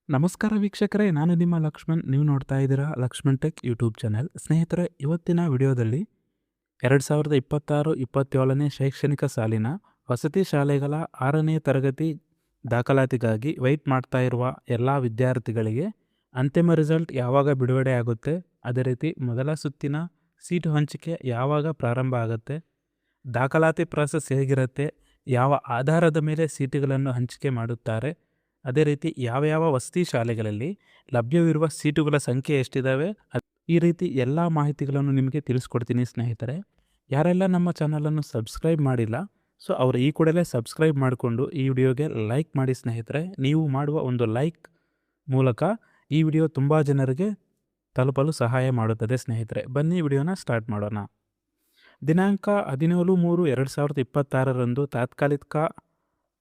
ನಮಸ್ಕಾರ ವೀಕ್ಷಕರೇ, ನಾನು ನಿಮ್ಮ ಲಕ್ಷ್ಮಣ್. ನೀವು ನೋಡ್ತಾ ಇದ್ದೀರಾ ಲಕ್ಷ್ಮಣ್ ಟೆಕ್ ಯೂಟ್ಯೂಬ್ ಚಾನೆಲ್. ಸ್ನೇಹಿತರೆ, ಇವತ್ತಿನ ವಿಡಿಯೋದಲ್ಲಿ 2026-27ನೇ ಶೈಕ್ಷಣಿಕ ಸಾಲಿನ ವಸತಿ ಶಾಲೆಗಳ 6ನೇ ತರಗತಿ ದಾಖಲಾತಿಗಾಗಿ ವೆಯ್ಟ್ ಮಾಡ್ತಾ ಇರುವ ಎಲ್ಲ ವಿದ್ಯಾರ್ಥಿಗಳಿಗೆ ಅಂತಿಮ ರಿಸಲ್ಟ್ ಯಾವಾಗ ಬಿಡುಗಡೆ ಆಗುತ್ತೆ, ಅದೇ ರೀತಿ ಮೊದಲ ಸುತ್ತಿನ ಸೀಟು ಹಂಚಿಕೆ ಯಾವಾಗ ಪ್ರಾರಂಭ ಆಗುತ್ತೆ, ದಾಖಲಾತಿ ಪ್ರಾಸೆಸ್ ಹೇಗಿರುತ್ತೆ, ಯಾವ ಆಧಾರದ ಮೇಲೆ ಸೀಟುಗಳನ್ನು ಹಂಚಿಕೆ ಮಾಡುತ್ತಾರೆ, ಅದೇ ರೀತಿ ಯಾವ ಯಾವ ವಸತಿ ಶಾಲೆಗಳಲ್ಲಿ ಲಭ್ಯವಿರುವ ಸೀಟುಗಳ ಸಂಖ್ಯೆ ಎಷ್ಟಿದ್ದಾವೆ, ಈ ರೀತಿ ಎಲ್ಲ ಮಾಹಿತಿಗಳನ್ನು ನಿಮಗೆ ತಿಳಿಸ್ಕೊಡ್ತೀನಿ ಸ್ನೇಹಿತರೆ. ಯಾರೆಲ್ಲ ನಮ್ಮ ಚಾನಲನ್ನು ಸಬ್ಸ್ಕ್ರೈಬ್ ಮಾಡಿಲ್ಲ, ಸೊ ಅವರು ಈ ಕೂಡಲೇ ಸಬ್ಸ್ಕ್ರೈಬ್ ಮಾಡಿಕೊಂಡು ಈ ವಿಡಿಯೋಗೆ ಲೈಕ್ ಮಾಡಿ ಸ್ನೇಹಿತರೆ. ನೀವು ಮಾಡುವ ಒಂದು ಲೈಕ್ ಮೂಲಕ ಈ ವಿಡಿಯೋ ತುಂಬ ಜನರಿಗೆ ತಲುಪಲು ಸಹಾಯ ಮಾಡುತ್ತದೆ ಸ್ನೇಹಿತರೆ. ಬನ್ನಿ ವಿಡಿಯೋನ ಸ್ಟಾರ್ಟ್ ಮಾಡೋಣ. ದಿನಾಂಕ 17/3/2026ರಂದು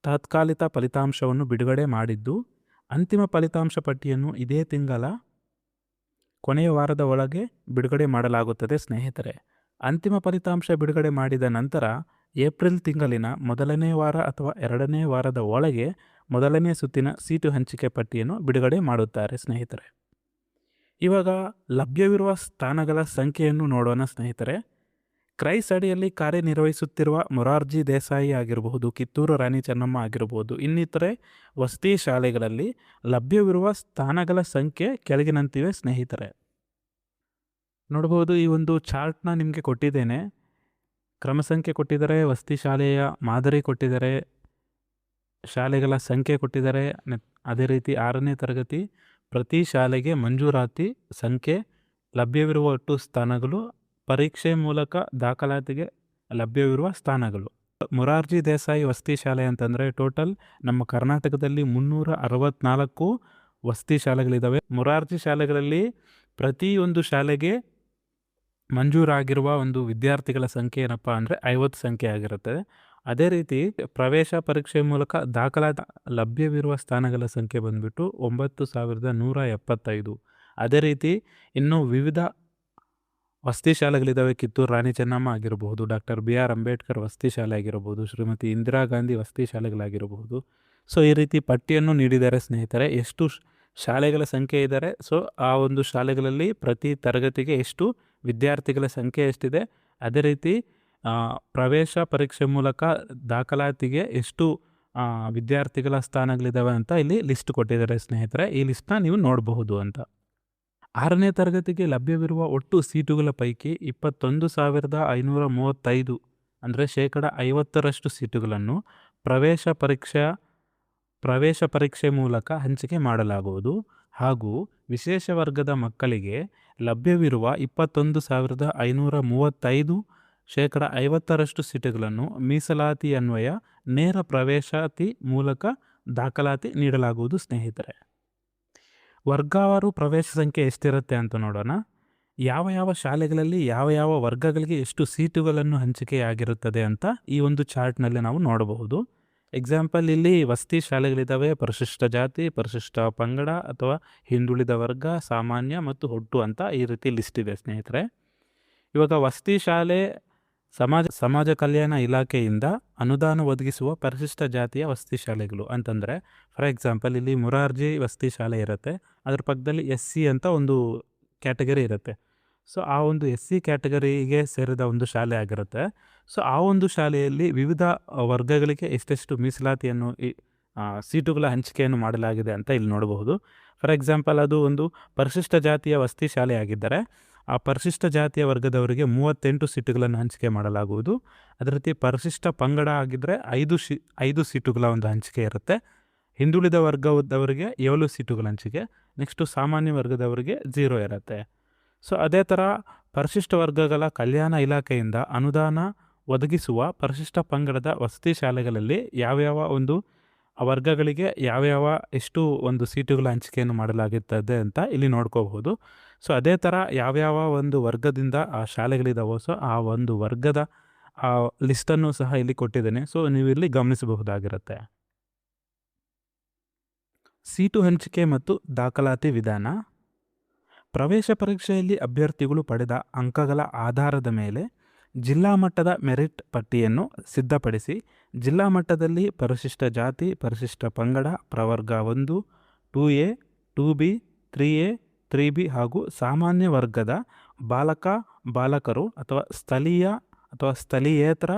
ತಾತ್ಕಾಲಿಕ ಫಲಿತಾಂಶವನ್ನು ಬಿಡುಗಡೆ ಮಾಡಿದ್ದು, ಅಂತಿಮ ಫಲಿತಾಂಶ ಪಟ್ಟಿಯನ್ನು ಇದೇ ತಿಂಗಳ ಕೊನೆಯ ವಾರದ ಒಳಗೆ ಬಿಡುಗಡೆ ಮಾಡಲಾಗುತ್ತದೆ ಸ್ನೇಹಿತರೆ. ಅಂತಿಮ ಫಲಿತಾಂಶ ಬಿಡುಗಡೆ ಮಾಡಿದ ನಂತರ ಏಪ್ರಿಲ್ ತಿಂಗಳಿನ ಮೊದಲನೇ ವಾರ ಅಥವಾ 2ನೇ ವಾರದ ಒಳಗೆ ಮೊದಲನೇ ಸುತ್ತಿನ ಸೀಟು ಹಂಚಿಕೆ ಪಟ್ಟಿಯನ್ನು ಬಿಡುಗಡೆ ಮಾಡುತ್ತಾರೆ ಸ್ನೇಹಿತರೆ. ಇವಾಗ ಲಭ್ಯವಿರುವ ಸ್ಥಾನಗಳ ಸಂಖ್ಯೆಯನ್ನು ನೋಡೋಣ ಸ್ನೇಹಿತರೆ. ಕ್ರೈಸ್ ಅಡಿಯಲ್ಲಿ ಕಾರ್ಯನಿರ್ವಹಿಸುತ್ತಿರುವ ಮೊರಾರ್ಜಿ ದೇಸಾಯಿ ಆಗಿರಬಹುದು, ಕಿತ್ತೂರು ರಾಣಿ ಚೆನ್ನಮ್ಮ ಆಗಿರಬಹುದು, ಇನ್ನಿತರೆ ವಸತಿ ಶಾಲೆಗಳಲ್ಲಿ ಲಭ್ಯವಿರುವ ಸ್ಥಾನಗಳ ಸಂಖ್ಯೆ ಕೆಳಗಿನಂತಿವೆ ಸ್ನೇಹಿತರೆ. ನೋಡಬಹುದು, ಈ ಒಂದು ಚಾರ್ಟ್ನ ನಿಮಗೆ ಕೊಟ್ಟಿದ್ದೇನೆ. ಕ್ರಮ ಸಂಖ್ಯೆ ಕೊಟ್ಟಿದ್ದಾರೆ, ವಸತಿ ಶಾಲೆಯ ಮಾದರಿ ಕೊಟ್ಟಿದ್ದಾರೆ, ಶಾಲೆಗಳ ಸಂಖ್ಯೆ ಕೊಟ್ಟಿದ್ದಾರೆ. ಅದೇ ರೀತಿ 6ನೇ ತರಗತಿ ಪ್ರತಿ ಶಾಲೆಗೆ ಮಂಜೂರಾತಿ ಸಂಖ್ಯೆ, ಲಭ್ಯವಿರುವ ಒಟ್ಟು ಸ್ಥಾನಗಳು, ಪರೀಕ್ಷೆ ಮೂಲಕ ದಾಖಲಾತಿಗೆ ಲಭ್ಯವಿರುವ ಸ್ಥಾನಗಳು. ಮೊರಾರ್ಜಿ ದೇಸಾಯಿ ವಸತಿ ಶಾಲೆ ಅಂತಂದರೆ ಟೋಟಲ್ ನಮ್ಮ ಕರ್ನಾಟಕದಲ್ಲಿ 364 ವಸತಿ ಶಾಲೆಗಳಿದ್ದಾವೆ. ಮೊರಾರ್ಜಿ ಶಾಲೆಗಳಲ್ಲಿ ಪ್ರತಿಯೊಂದು ಶಾಲೆಗೆ ಮಂಜೂರಾಗಿರುವ ಒಂದು ವಿದ್ಯಾರ್ಥಿಗಳ ಸಂಖ್ಯೆ ಏನಪ್ಪ ಅಂದರೆ 50 ಸಂಖ್ಯೆ ಆಗಿರುತ್ತದೆ. ಅದೇ ರೀತಿ ಪ್ರವೇಶ ಪರೀಕ್ಷೆ ಮೂಲಕ ದಾಖಲಾತಿ ಲಭ್ಯವಿರುವ ಸ್ಥಾನಗಳ ಸಂಖ್ಯೆ ಬಂದ್ಬಿಟ್ಟು 9175. ಅದೇ ರೀತಿ ಇನ್ನು ವಿವಿಧ ವಸತಿ ಶಾಲೆಗಳಿದ್ದಾವೆ. ಕಿತ್ತೂರು ರಾಣಿ ಚೆನ್ನಮ್ಮ ಆಗಿರಬಹುದು, ಡಾಕ್ಟರ್ BR ಅಂಬೇಡ್ಕರ್ ವಸತಿ ಶಾಲೆ ಆಗಿರಬಹುದು, ಶ್ರೀಮತಿ ಇಂದಿರಾ ಗಾಂಧಿ ವಸತಿ ಶಾಲೆಗಳಾಗಿರಬಹುದು. ಸೊ ಈ ರೀತಿ ಪಟ್ಟಿಯನ್ನು ನೀಡಿದ್ದಾರೆ ಸ್ನೇಹಿತರೆ, ಎಷ್ಟು ಶಾಲೆಗಳ ಸಂಖ್ಯೆ ಇದ್ದಾರೆ, ಸೊ ಆ ಒಂದು ಶಾಲೆಗಳಲ್ಲಿ ಪ್ರತಿ ತರಗತಿಗೆ ಎಷ್ಟು ವಿದ್ಯಾರ್ಥಿಗಳ ಸಂಖ್ಯೆ ಎಷ್ಟಿದೆ, ಅದೇ ರೀತಿ ಪ್ರವೇಶ ಪರೀಕ್ಷೆ ಮೂಲಕ ದಾಖಲಾತಿಗೆ ಎಷ್ಟು ವಿದ್ಯಾರ್ಥಿಗಳ ಸ್ಥಾನಗಳಿದ್ದಾವೆ ಅಂತ ಇಲ್ಲಿ ಲಿಸ್ಟ್ ಕೊಟ್ಟಿದ್ದಾರೆ ಸ್ನೇಹಿತರೆ. ಈ ಲಿಸ್ಟ್ನ ನೀವು ನೋಡಬಹುದು ಅಂತ. 6ನೇ ತರಗತಿಗೆ ಲಭ್ಯವಿರುವ ಒಟ್ಟು ಸೀಟುಗಳ ಪೈಕಿ 21,535 ಅಂದರೆ 50% ಸೀಟುಗಳನ್ನು ಪ್ರವೇಶ ಪರೀಕ್ಷೆ ಮೂಲಕ ಹಂಚಿಕೆ ಮಾಡಲಾಗುವುದು. ಹಾಗೂ ವಿಶೇಷ ವರ್ಗದ ಮಕ್ಕಳಿಗೆ ಲಭ್ಯವಿರುವ 21,535 50% ಸೀಟುಗಳನ್ನು ಮೀಸಲಾತಿ ಅನ್ವಯ ನೇರ ಪ್ರವೇಶಾತಿ ಮೂಲಕ ದಾಖಲಾತಿ ನೀಡಲಾಗುವುದು ಸ್ನೇಹಿತರೆ. ವರ್ಗವಾರು ಪ್ರವೇಶ ಸಂಖ್ಯೆ ಎಷ್ಟಿರುತ್ತೆ ಅಂತ ನೋಡೋಣ. ಯಾವ ಶಾಲೆಗಳಲ್ಲಿ ಯಾವ ವರ್ಗಗಳಿಗೆ ಎಷ್ಟು ಸೀಟುಗಳನ್ನು ಹಂಚಿಕೆಯಾಗಿರುತ್ತದೆ ಅಂತ ಈ ಒಂದು ಚಾರ್ಟ್ನಲ್ಲಿ ನಾವು ನೋಡಬಹುದು. ಎಕ್ಸಾಂಪಲ್, ಇಲ್ಲಿ ವಸತಿ ಶಾಲೆಗಳಿದ್ದಾವೆ. ಪರಿಶಿಷ್ಟ ಜಾತಿ, ಪರಿಶಿಷ್ಟ ಪಂಗಡ ಅಥವಾ ಹಿಂದುಳಿದ ವರ್ಗ, ಸಾಮಾನ್ಯ ಮತ್ತು ಒಟ್ಟು ಅಂತ ಈ ರೀತಿ ಲಿಸ್ಟ್ ಇದೆ ಸ್ನೇಹಿತರೆ. ಇವಾಗ ವಸತಿ ಶಾಲೆ ಸಮಾಜ ಕಲ್ಯಾಣ ಇಲಾಖೆಯಿಂದ ಅನುದಾನ ಒದಗಿಸುವ ಪರಿಶಿಷ್ಟ ಜಾತಿಯ ವಸತಿ ಶಾಲೆಗಳು ಅಂತಂದರೆ, ಫಾರ್ ಎಕ್ಸಾಂಪಲ್ ಇಲ್ಲಿ ಮೊರಾರ್ಜಿ ವಸತಿ ಶಾಲೆ ಇರುತ್ತೆ, ಅದ್ರ ಪಕ್ಕದಲ್ಲಿ SC ಅಂತ ಒಂದು ಕ್ಯಾಟಗರಿ ಇರುತ್ತೆ. ಸೊ ಆ ಒಂದು SC ಕ್ಯಾಟಗರಿಗೆ ಸೇರಿದ ಒಂದು ಶಾಲೆ ಆಗಿರುತ್ತೆ. ಸೊ ಆ ಒಂದು ಶಾಲೆಯಲ್ಲಿ ವಿವಿಧ ವರ್ಗಗಳಿಗೆ ಎಷ್ಟೆಷ್ಟು ಮೀಸಲಾತಿಯನ್ನು ಸೀಟುಗಳ ಹಂಚಿಕೆಯನ್ನು ಮಾಡಲಾಗಿದೆ ಅಂತ ಇಲ್ಲಿ ನೋಡಬಹುದು. ಫಾರ್ ಎಕ್ಸಾಂಪಲ್, ಅದು ಒಂದು ಪರಿಶಿಷ್ಟ ಜಾತಿಯ ವಸತಿ ಶಾಲೆ ಆಗಿದ್ದರೆ ಆ ಪರಿಶಿಷ್ಟ ಜಾತಿಯ ವರ್ಗದವರಿಗೆ 38 ಸೀಟುಗಳನ್ನು ಹಂಚಿಕೆ ಮಾಡಲಾಗುವುದು. ಅದೇ ರೀತಿ ಪರಿಶಿಷ್ಟ ಪಂಗಡ ಆಗಿದ್ದರೆ 5 ಸೀಟುಗಳ ಒಂದು ಹಂಚಿಕೆ ಇರುತ್ತೆ. ಹಿಂದುಳಿದ ವರ್ಗದವರಿಗೆ 7 ಸೀಟುಗಳ ಹಂಚಿಕೆ. ನೆಕ್ಸ್ಟು ಸಾಮಾನ್ಯ ವರ್ಗದವರಿಗೆ 0 ಇರುತ್ತೆ. ಸೊ ಅದೇ ಥರ ಪರಿಶಿಷ್ಟ ವರ್ಗಗಳ ಕಲ್ಯಾಣ ಇಲಾಖೆಯಿಂದ ಅನುದಾನ ಒದಗಿಸುವ ಪರಿಶಿಷ್ಟ ಪಂಗಡದ ವಸತಿ ಶಾಲೆಗಳಲ್ಲಿ ಯಾವ್ಯಾವ ಒಂದು ವರ್ಗಗಳಿಗೆ ಎಷ್ಟು ಒಂದು ಸೀಟುಗಳ ಹಂಚಿಕೆಯನ್ನು ಮಾಡಲಾಗುತ್ತದೆ ಅಂತ ಇಲ್ಲಿ ನೋಡ್ಕೋಬಹುದು. ಸೊ ಅದೇ ಥರ ಯಾವ್ಯಾವ ಒಂದು ವರ್ಗದಿಂದ ಆ ಶಾಲೆಗಳಿದ್ದಾವೋ, ಸೊ ಆ ಒಂದು ವರ್ಗದ ಆ ಲಿಸ್ಟನ್ನು ಸಹ ಇಲ್ಲಿ ಕೊಟ್ಟಿದ್ದೇನೆ. ಸೊ ನೀವು ಇಲ್ಲಿ ಗಮನಿಸಬಹುದಾಗಿರುತ್ತೆ. ಸೀಟು ಹಂಚಿಕೆ ಮತ್ತು ದಾಖಲಾತಿ ವಿಧಾನ. ಪ್ರವೇಶ ಪರೀಕ್ಷೆಯಲ್ಲಿ ಅಭ್ಯರ್ಥಿಗಳು ಪಡೆದ ಅಂಕಗಳ ಆಧಾರದ ಮೇಲೆ ಜಿಲ್ಲಾ ಮಟ್ಟದ ಮೆರಿಟ್ ಪಟ್ಟಿಯನ್ನು ಸಿದ್ಧಪಡಿಸಿ ಜಿಲ್ಲಾ ಮಟ್ಟದಲ್ಲಿ ಪರಿಶಿಷ್ಟ ಜಾತಿ, ಪರಿಶಿಷ್ಟ ಪಂಗಡ, ಪ್ರವರ್ಗ 1, 2A, 2B 3A 3B ಹಾಗೂ ಸಾಮಾನ್ಯ ವರ್ಗದ ಬಾಲಕರು ಅಥವಾ ಸ್ಥಳೀಯ ಅಥವಾ ಸ್ಥಳೀಯೇತರ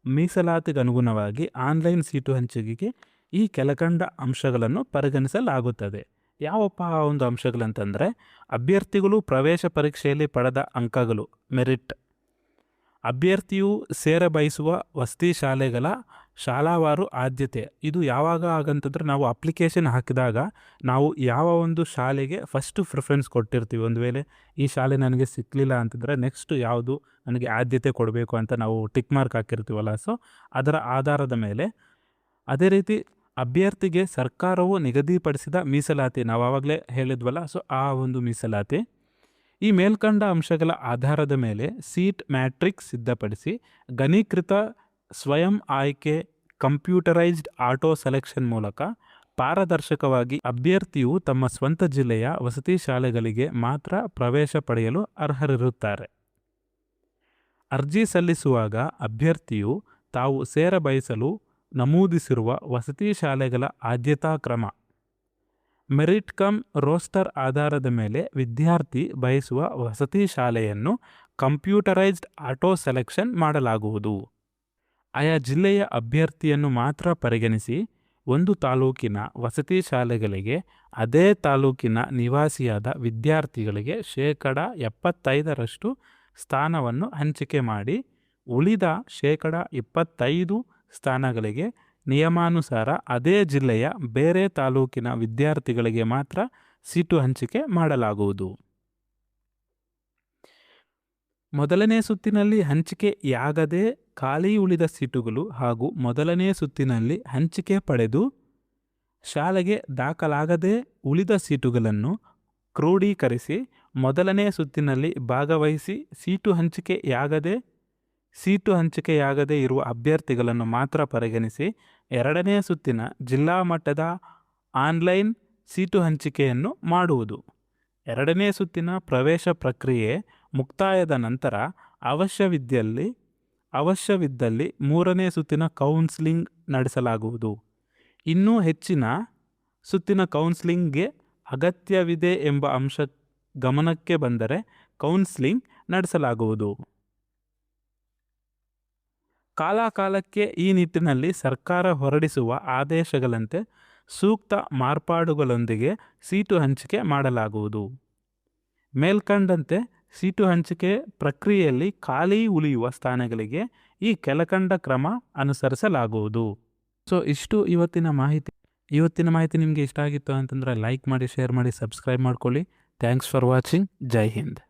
ಮೀಸಲಾತಿಗನುಗುಣವಾಗಿ ಆನ್ಲೈನ್ ಸೀಟು ಹಂಚಿಕೆಗೆ ಈ ಕೆಳಕಂಡ ಅಂಶಗಳನ್ನು ಪರಿಗಣಿಸಲಾಗುತ್ತದೆ. ಯಾವಪ್ಪ ಆ ಒಂದು ಅಂಶಗಳಂತಂದರೆ, ಅಭ್ಯರ್ಥಿಗಳು ಪ್ರವೇಶ ಪರೀಕ್ಷೆಯಲ್ಲಿ ಪಡೆದ ಅಂಕಗಳು ಮೆರಿಟ್, ಅಭ್ಯರ್ಥಿಯು ಸೇರಬಯಸುವ ವಸತಿ ಶಾಲೆಗಳ ಶಾಲಾವಾರು ಆದ್ಯತೆ. ಇದು ಯಾವಾಗ ಆಗಂತಂದರೆ, ನಾವು ಅಪ್ಲಿಕೇಶನ್ ಹಾಕಿದಾಗ ನಾವು ಯಾವ ಒಂದು ಶಾಲೆಗೆ ಫಸ್ಟು ಪ್ರಿಫರೆನ್ಸ್ ಕೊಟ್ಟಿರ್ತೀವಿ. ಒಂದು ವೇಳೆ ಈ ಶಾಲೆ ನನಗೆ ಸಿಕ್ಕಲಿಲ್ಲ ಅಂತಂದರೆ ನೆಕ್ಸ್ಟ್ ಯಾವುದು ನನಗೆ ಆದ್ಯತೆ ಕೊಡಬೇಕು ಅಂತ ನಾವು ಟಿಕ್ ಮಾರ್ಕ್ ಹಾಕಿರ್ತೀವಲ್ಲ, ಸೊ ಅದರ ಆಧಾರದ ಮೇಲೆ. ಅದೇ ರೀತಿ ಅಭ್ಯರ್ಥಿಗೆ ಸರ್ಕಾರವು ನಿಗದಿಪಡಿಸಿದ ಮೀಸಲಾತಿ, ನಾವು ಆವಾಗಲೇ ಹೇಳಿದ್ವಲ್ಲ, ಸೊ ಆ ಒಂದು ಮೀಸಲಾತಿ. ಈ ಮೇಲ್ಕಂಡ ಅಂಶಗಳ ಆಧಾರದ ಮೇಲೆ ಸೀಟ್ ಮ್ಯಾಟ್ರಿಕ್ಸ್ ಸಿದ್ಧಪಡಿಸಿ ಘನೀಕೃತ ಸ್ವಯಂ ಆಯ್ಕೆ ಕಂಪ್ಯೂಟರೈಸ್ಡ್ ಆಟೋ ಸೆಲೆಕ್ಷನ್ ಮೂಲಕ ಪಾರದರ್ಶಕವಾಗಿ ಅಭ್ಯರ್ಥಿಯು ತಮ್ಮ ಸ್ವಂತ ಜಿಲ್ಲೆಯ ವಸತಿ ಶಾಲೆಗಳಿಗೆ ಮಾತ್ರ ಪ್ರವೇಶ ಪಡೆಯಲು ಅರ್ಹರಿರುತ್ತಾರೆ. ಅರ್ಜಿ ಸಲ್ಲಿಸುವಾಗ ಅಭ್ಯರ್ಥಿಯು ತಾವು ಸೇರಬಯಸಲು ನಮೂದಿಸಿರುವ ವಸತಿ ಶಾಲೆಗಳ ಆದ್ಯತಾ ಕ್ರಮ, ಮೆರಿಟ್ ಕಮ್ ರೋಸ್ಟರ್ ಆಧಾರದ ಮೇಲೆ ವಿದ್ಯಾರ್ಥಿ ಬಯಸುವ ವಸತಿ ಶಾಲೆಯನ್ನು ಕಂಪ್ಯೂಟರೈಸ್ಡ್ ಆಟೋ ಸೆಲೆಕ್ಷನ್ ಮಾಡಲಾಗುವುದು. ಆಯಾ ಜಿಲ್ಲೆಯ ಅಭ್ಯರ್ಥಿಯನ್ನು ಮಾತ್ರ ಪರಿಗಣಿಸಿ ಒಂದು ತಾಲೂಕಿನ ವಸತಿ ಶಾಲೆಗಳಿಗೆ ಅದೇ ತಾಲೂಕಿನ ನಿವಾಸಿಯಾದ ವಿದ್ಯಾರ್ಥಿಗಳಿಗೆ 75% ಸ್ಥಾನವನ್ನು ಹಂಚಿಕೆ ಮಾಡಿ, ಉಳಿದ 25% ಸ್ಥಾನಗಳಿಗೆ ನಿಯಮಾನುಸಾರ ಅದೇ ಜಿಲ್ಲೆಯ ಬೇರೆ ತಾಲೂಕಿನ ವಿದ್ಯಾರ್ಥಿಗಳಿಗೆ ಮಾತ್ರ ಸೀಟು ಹಂಚಿಕೆ ಮಾಡಲಾಗುವುದು. ಮೊದಲನೇ ಸುತ್ತಿನಲ್ಲಿ ಹಂಚಿಕೆಯಾಗದೆ ಖಾಲಿ ಉಳಿದ ಸೀಟುಗಳು ಹಾಗೂ ಮೊದಲನೇ ಸುತ್ತಿನಲ್ಲಿ ಹಂಚಿಕೆ ಪಡೆದು ಶಾಲೆಗೆ ದಾಖಲಾಗದೆ ಉಳಿದ ಸೀಟುಗಳನ್ನು ಕ್ರೋಢೀಕರಿಸಿ ಮೊದಲನೇ ಸುತ್ತಿನಲ್ಲಿ ಭಾಗವಹಿಸಿ ಸೀಟು ಹಂಚಿಕೆಯಾಗದೇ ಇರುವ ಅಭ್ಯರ್ಥಿಗಳನ್ನು ಮಾತ್ರ ಪರಿಗಣಿಸಿ ಎರಡನೇ ಸುತ್ತಿನ ಜಿಲ್ಲಾ ಮಟ್ಟದ ಆನ್ಲೈನ್ ಸೀಟು ಹಂಚಿಕೆಯನ್ನು ಮಾಡುವುದು. ಎರಡನೇ ಸುತ್ತಿನ ಪ್ರವೇಶ ಪ್ರಕ್ರಿಯೆ ಮುಕ್ತಾಯದ ನಂತರ ಅವಶ್ಯವಿದ್ದಲ್ಲಿ ಮೂರನೇ ಸುತ್ತಿನ ಕೌನ್ಸಿಲಿಂಗ್ ನಡೆಸಲಾಗುವುದು. ಇನ್ನೂ ಹೆಚ್ಚಿನ ಸುತ್ತಿನ ಕೌನ್ಸಿಲಿಂಗ್ಗೆ ಅಗತ್ಯವಿದೆ ಎಂಬ ಅಂಶ ಗಮನಕ್ಕೆ ಬಂದರೆ ಕೌನ್ಸಿಲಿಂಗ್ ನಡೆಸಲಾಗುವುದು. ಕಾಲಕಾಲಕ್ಕೆ ಈ ನಿಟ್ಟಿನಲ್ಲಿ ಸರ್ಕಾರ ಹೊರಡಿಸುವ ಆದೇಶಗಳಂತೆ ಸೂಕ್ತ ಮಾರ್ಪಾಡುಗಳೊಂದಿಗೆ ಸೀಟು ಹಂಚಿಕೆ ಮಾಡಲಾಗುವುದು. ಮೇಲ್ಕಂಡಂತೆ ಸೀಟು ಹಂಚಿಕೆ ಪ್ರಕ್ರಿಯೆಯಲ್ಲಿ ಖಾಲಿ ಉಳಿಯುವ ಸ್ಥಾನಗಳಿಗೆ ಈ ಕೆಳಕಂಡ ಕ್ರಮ ಅನುಸರಿಸಲಾಗುವುದು. ಸೊ ಇಷ್ಟು ಇವತ್ತಿನ ಮಾಹಿತಿ ನಿಮಗೆ ಇಷ್ಟ ಆಗಿತ್ತು ಅಂತಂದರೆ ಲೈಕ್ ಮಾಡಿ, ಶೇರ್ ಮಾಡಿ, ಸಬ್ಸ್ಕ್ರೈಬ್ ಮಾಡ್ಕೊಳ್ಳಿ. Thanks for watching. Jai Hind.